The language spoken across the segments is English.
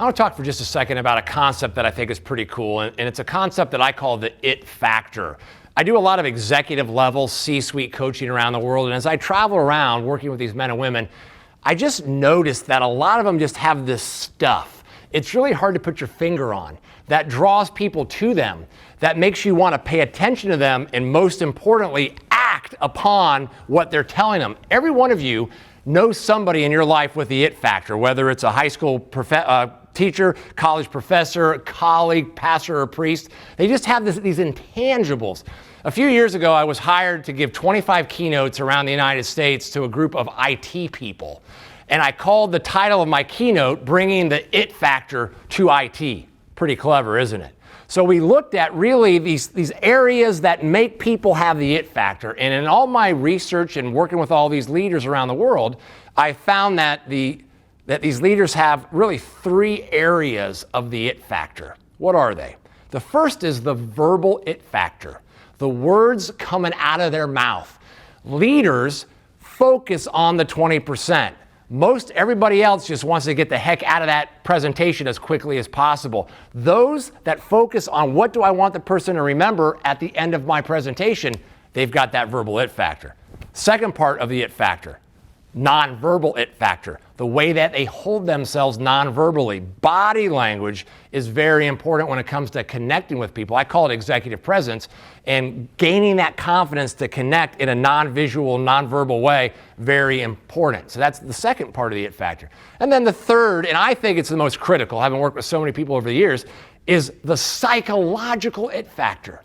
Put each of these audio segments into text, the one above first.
I want to talk for just a second about a concept that I think is pretty cool, and it's a concept that I call the it factor. I do a lot of executive level C-suite coaching around the world, and as I travel around working with these men and women, I just noticed that a lot of them just have this stuff. It's really hard to put your finger on that draws people to them, that makes you want to pay attention to them, and most importantly, act upon what they're telling them. Every one of you knows somebody in your life with the it factor, whether it's a high school teacher, college professor, colleague, pastor, or priest. They just have these intangibles. A few years ago, I was hired to give 25 keynotes around the United States to a group of IT people. And I called the title of my keynote, Bringing the It Factor to IT. Pretty clever, isn't it? So we looked at really these areas that make people have the it factor. And in all my research and working with all these leaders around the world, I found that these leaders have really 3 areas of the it factor. What are they? The first is the verbal it factor, the words coming out of their mouth. Leaders focus on the 20%. Most everybody else just wants to get the heck out of that presentation as quickly as possible. Those that focus on what do I want the person to remember at the end of my presentation, they've got that verbal it factor. Second part of the it factor, nonverbal it factor, the way that they hold themselves non-verbally. Body language is very important when it comes to connecting with people. I call it executive presence, and gaining that confidence to connect in a non-visual, non-verbal way, very important. So that's the second part of the it factor. And then the third, and I think it's the most critical, having worked with so many people over the years, is the psychological it factor.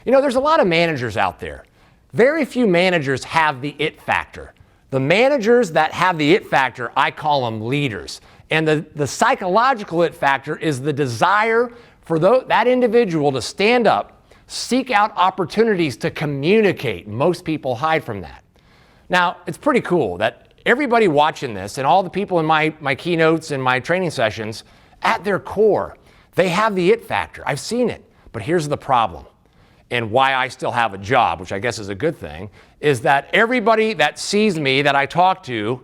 You know, there's a lot of managers out there. Very few managers have the it factor. The managers that have the it factor, I call them leaders. And the psychological it factor is the desire for that individual to stand up, seek out opportunities to communicate. Most people hide from that. Now, it's pretty cool that everybody watching this and all the people in my keynotes and my training sessions, at their core, they have the it factor. I've seen it. But here's the problem. And why I still have a job, which I guess is a good thing, is that everybody that sees me, that I talk to,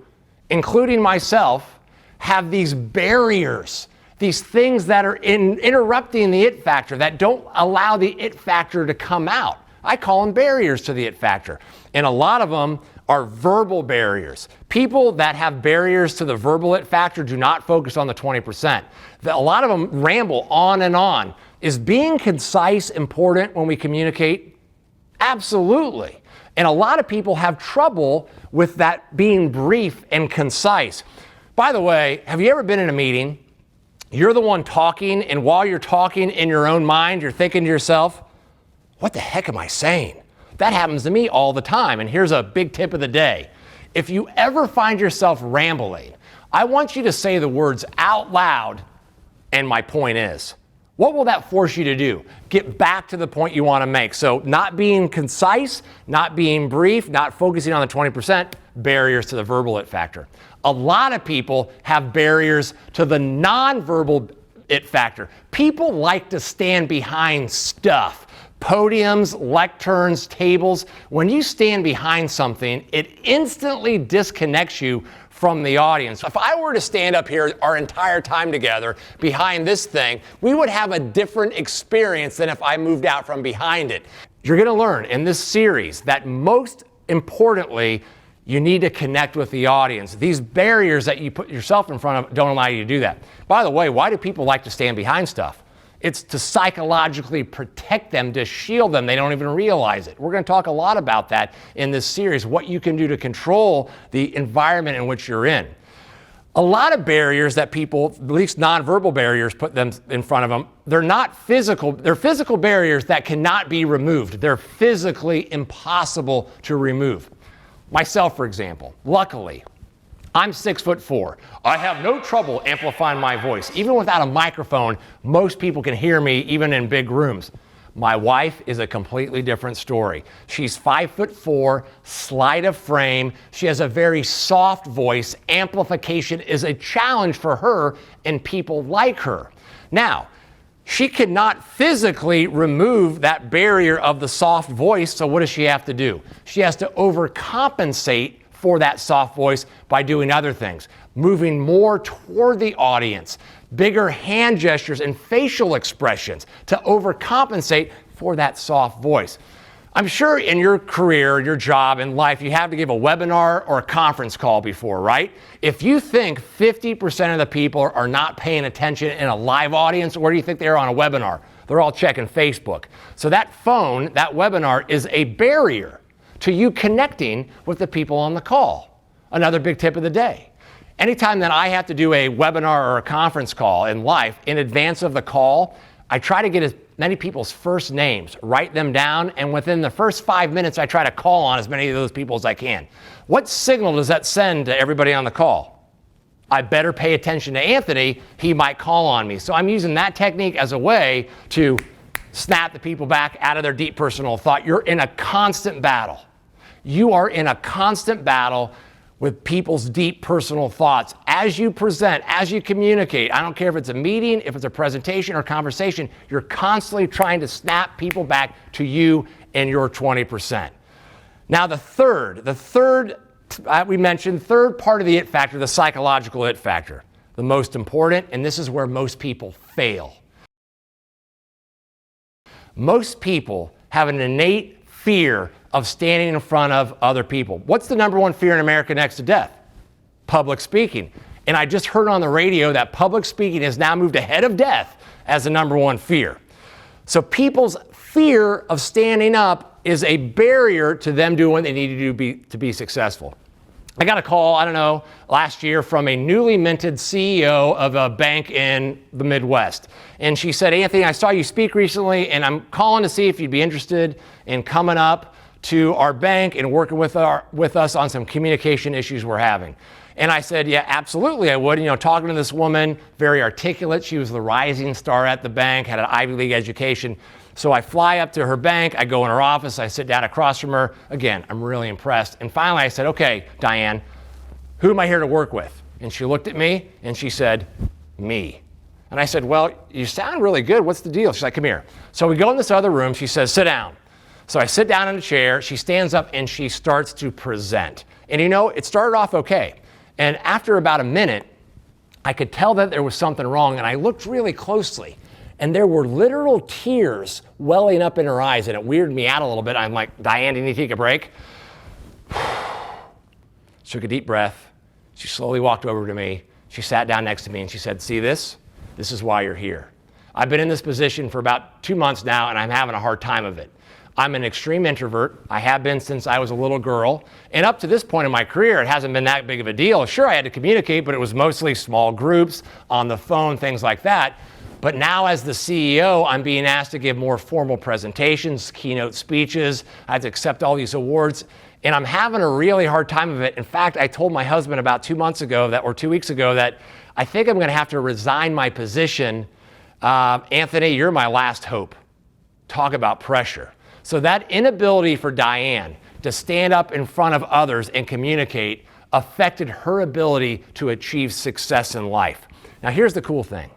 including myself, have these barriers, these things that are interrupting the it factor, that don't allow the it factor to come out. I call them barriers to the it factor. And a lot of them are verbal barriers. People that have barriers to the verbal it factor do not focus on the 20%. A lot of them ramble on and on. Is being concise important when we communicate? Absolutely. And a lot of people have trouble with that being brief and concise. By the way, have you ever been in a meeting? You're the one talking, and while you're talking in your own mind, you're thinking to yourself, what the heck am I saying? That happens to me all the time. And here's a big tip of the day. If you ever find yourself rambling, I want you to say the words out loud, and my point is. What will that force you to do? Get back to the point you want to make. So not being concise, not being brief, not focusing on the 20%, barriers to the verbal it factor. A lot of people have barriers to the nonverbal it factor. People like to stand behind stuff. Podiums, lecterns, tables. When you stand behind something, it instantly disconnects you from the audience. If I were to stand up here our entire time together behind this thing, we would have a different experience than if I moved out from behind it. You're going to learn in this series that most importantly, you need to connect with the audience. These barriers that you put yourself in front of don't allow you to do that. By the way, why do people like to stand behind stuff? It's to psychologically protect them, to shield them. They don't even realize it. We're going to talk a lot about that in this series, what you can do to control the environment in which you're in. A lot of barriers that people, at least nonverbal barriers, put them in front of them, they're not physical. They're physical barriers that cannot be removed. They're physically impossible to remove. Myself, for example, luckily, I'm 6'4". I have no trouble amplifying my voice. Even without a microphone, most people can hear me even in big rooms. My wife is a completely different story. She's 5'4", slight of frame. She has a very soft voice. Amplification is a challenge for her and people like her. Now, she cannot physically remove that barrier of the soft voice, so what does she have to do? She has to overcompensate for that soft voice by doing other things, moving more toward the audience, bigger hand gestures and facial expressions to overcompensate for that soft voice. I'm sure in your career, your job, in life, you have to give a webinar or a conference call before, right? If you think 50% of the people are not paying attention in a live audience, where do you think they are on a webinar? They're all checking Facebook. So that phone, that webinar is a barrier to you connecting with the people on the call. Another big tip of the day. Anytime that I have to do a webinar or a conference call in life, in advance of the call, I try to get as many people's first names, write them down, and within the first 5 minutes, I try to call on as many of those people as I can. What signal does that send to everybody on the call? I better pay attention to Anthony, he might call on me. So I'm using that technique as a way to snap the people back out of their deep personal thought. You're in a constant battle. You are in a constant battle with people's deep personal thoughts. As you present, as you communicate, I don't care if it's a meeting, if it's a presentation or conversation, you're constantly trying to snap people back to you and your 20%. Now the third we mentioned, third part of the it factor, the psychological it factor, the most important, and this is where most people fail. Most people have an innate fear of standing in front of other people. What's the number one fear in America next to death? Public speaking. And I just heard on the radio that public speaking has now moved ahead of death as the number one fear. So people's fear of standing up is a barrier to them doing what they need to do to be successful. I got a call, last year from a newly minted CEO of a bank in the Midwest. And she said, Anthony, I saw you speak recently, and I'm calling to see if you'd be interested in coming up to our bank and working with us on some communication issues we're having. And I said, yeah, absolutely I would. Talking to this woman, very articulate. She was the rising star at the bank, had an Ivy League education. So I fly up to her bank, I go in her office, I sit down across from her. Again, I'm really impressed. And finally I said, okay, Diane, who am I here to work with? And she looked at me and she said, me. And I said, well, you sound really good. What's the deal? She's like, come here. So we go in this other room. She says, sit down. So I sit down in a chair. She stands up and she starts to present. And it started off okay. And after about a minute, I could tell that there was something wrong. And I looked really closely. And there were literal tears welling up in her eyes, and it weirded me out a little bit. I'm like, Diane, do you need to take a break? She took a deep breath. She slowly walked over to me. She sat down next to me and she said, see this? This is why you're here. I've been in this position for about 2 months now, and I'm having a hard time of it. I'm an extreme introvert. I have been since I was a little girl. And up to this point in my career, it hasn't been that big of a deal. Sure, I had to communicate, but it was mostly small groups, on the phone, things like that. But now as the CEO, I'm being asked to give more formal presentations, keynote speeches. I have to accept all these awards, and I'm having a really hard time of it. In fact, I told my husband about 2 weeks ago that I think I'm going to have to resign my position. Anthony, you're my last hope. Talk about pressure. So that inability for Diane to stand up in front of others and communicate affected her ability to achieve success in life. Now here's the cool thing.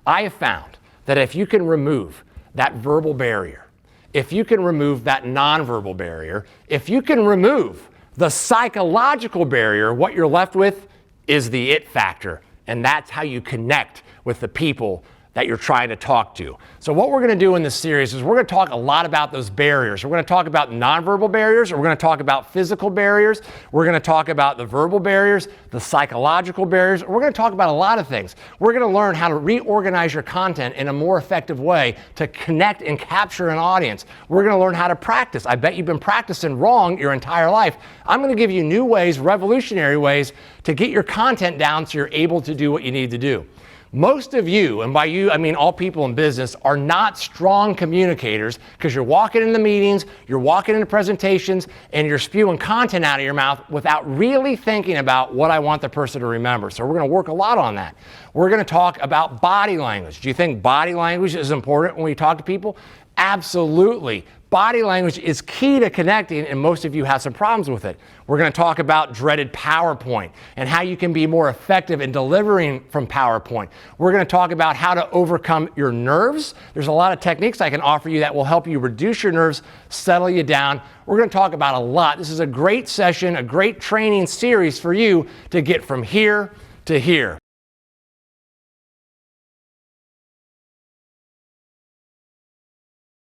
I have found that if you can remove that verbal barrier, if you can remove that nonverbal barrier, if you can remove the psychological barrier, what you're left with is the it factor. And that's how you connect with the people that you're trying to talk to. So what we're going to do in this series is we're going to talk a lot about those barriers. We're going to talk about nonverbal barriers, or we're going to talk about physical barriers. We're going to talk about the verbal barriers, the psychological barriers. We're going to talk about a lot of things. We're going to learn how to reorganize your content in a more effective way to connect and capture an audience. We're going to learn how to practice. I bet you've been practicing wrong your entire life. I'm going to give you new ways, revolutionary ways, to get your content down so you're able to do what you need to do. Most of you, and by you I mean all people in business, are not strong communicators because you're walking into meetings, you're walking into presentations, and you're spewing content out of your mouth without really thinking about what I want the person to remember. So we're going to work a lot on that. We're going to talk about body language. Do you think body language is important when we talk to people? Absolutely. Body language is key to connecting, and most of you have some problems with it. We're going to talk about dreaded PowerPoint and how you can be more effective in delivering from PowerPoint. We're going to talk about how to overcome your nerves. There's a lot of techniques I can offer you that will help you reduce your nerves, settle you down. We're going to talk about a lot. This is a great session, a great training series for you to get from here to here.